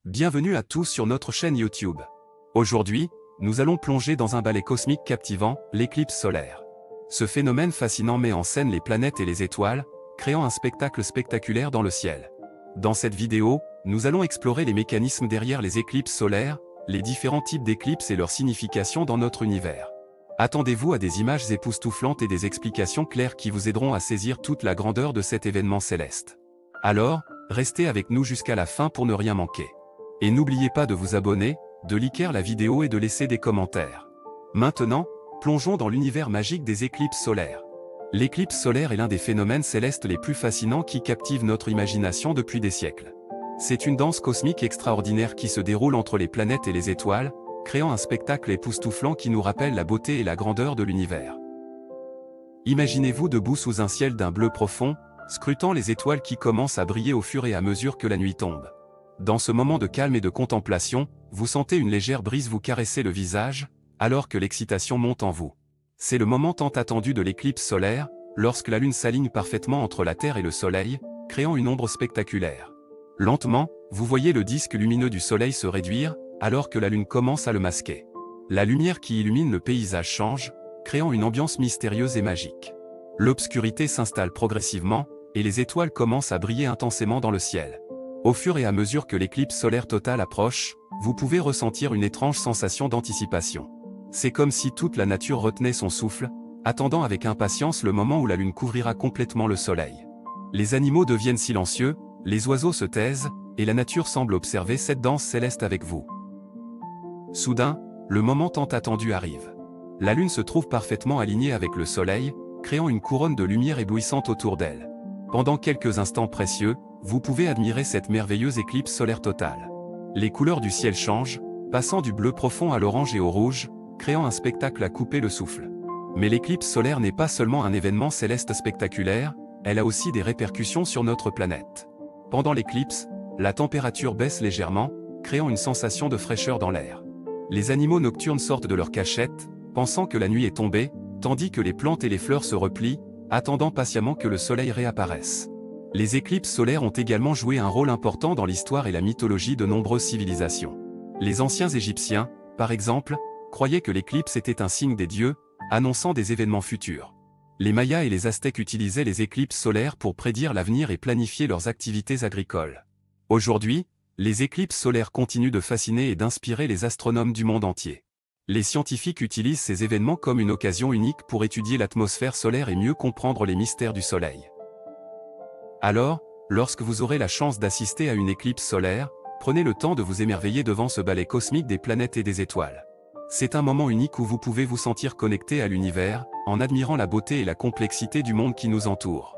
Bienvenue à tous sur notre chaîne YouTube. Aujourd'hui, nous allons plonger dans un ballet cosmique captivant, l'éclipse solaire. Ce phénomène fascinant met en scène les planètes et les étoiles, créant un spectacle spectaculaire dans le ciel. Dans cette vidéo, nous allons explorer les mécanismes derrière les éclipses solaires, les différents types d'éclipses et leur signification dans notre univers. Attendez-vous à des images époustouflantes et des explications claires qui vous aideront à saisir toute la grandeur de cet événement céleste. Alors, restez avec nous jusqu'à la fin pour ne rien manquer. Et n'oubliez pas de vous abonner, de liker la vidéo et de laisser des commentaires. Maintenant, plongeons dans l'univers magique des éclipses solaires. L'éclipse solaire est l'un des phénomènes célestes les plus fascinants qui captivent notre imagination depuis des siècles. C'est une danse cosmique extraordinaire qui se déroule entre les planètes et les étoiles, créant un spectacle époustouflant qui nous rappelle la beauté et la grandeur de l'univers. Imaginez-vous debout sous un ciel d'un bleu profond, scrutant les étoiles qui commencent à briller au fur et à mesure que la nuit tombe. Dans ce moment de calme et de contemplation, vous sentez une légère brise vous caresser le visage, alors que l'excitation monte en vous. C'est le moment tant attendu de l'éclipse solaire, lorsque la Lune s'aligne parfaitement entre la Terre et le Soleil, créant une ombre spectaculaire. Lentement, vous voyez le disque lumineux du Soleil se réduire, alors que la Lune commence à le masquer. La lumière qui illumine le paysage change, créant une ambiance mystérieuse et magique. L'obscurité s'installe progressivement, et les étoiles commencent à briller intensément dans le ciel. Au fur et à mesure que l'éclipse solaire totale approche, vous pouvez ressentir une étrange sensation d'anticipation. C'est comme si toute la nature retenait son souffle, attendant avec impatience le moment où la Lune couvrira complètement le Soleil. Les animaux deviennent silencieux, les oiseaux se taisent, et la nature semble observer cette danse céleste avec vous. Soudain, le moment tant attendu arrive. La Lune se trouve parfaitement alignée avec le Soleil, créant une couronne de lumière éblouissante autour d'elle. Pendant quelques instants précieux, vous pouvez admirer cette merveilleuse éclipse solaire totale. Les couleurs du ciel changent, passant du bleu profond à l'orange et au rouge, créant un spectacle à couper le souffle. Mais l'éclipse solaire n'est pas seulement un événement céleste spectaculaire, elle a aussi des répercussions sur notre planète. Pendant l'éclipse, la température baisse légèrement, créant une sensation de fraîcheur dans l'air. Les animaux nocturnes sortent de leur cachette, pensant que la nuit est tombée, tandis que les plantes et les fleurs se replient, attendant patiemment que le soleil réapparaisse. Les éclipses solaires ont également joué un rôle important dans l'histoire et la mythologie de nombreuses civilisations. Les anciens Égyptiens, par exemple, croyaient que l'éclipse était un signe des dieux, annonçant des événements futurs. Les Mayas et les Aztèques utilisaient les éclipses solaires pour prédire l'avenir et planifier leurs activités agricoles. Aujourd'hui, les éclipses solaires continuent de fasciner et d'inspirer les astronomes du monde entier. Les scientifiques utilisent ces événements comme une occasion unique pour étudier l'atmosphère solaire et mieux comprendre les mystères du Soleil. Alors, lorsque vous aurez la chance d'assister à une éclipse solaire, prenez le temps de vous émerveiller devant ce ballet cosmique des planètes et des étoiles. C'est un moment unique où vous pouvez vous sentir connecté à l'univers, en admirant la beauté et la complexité du monde qui nous entoure.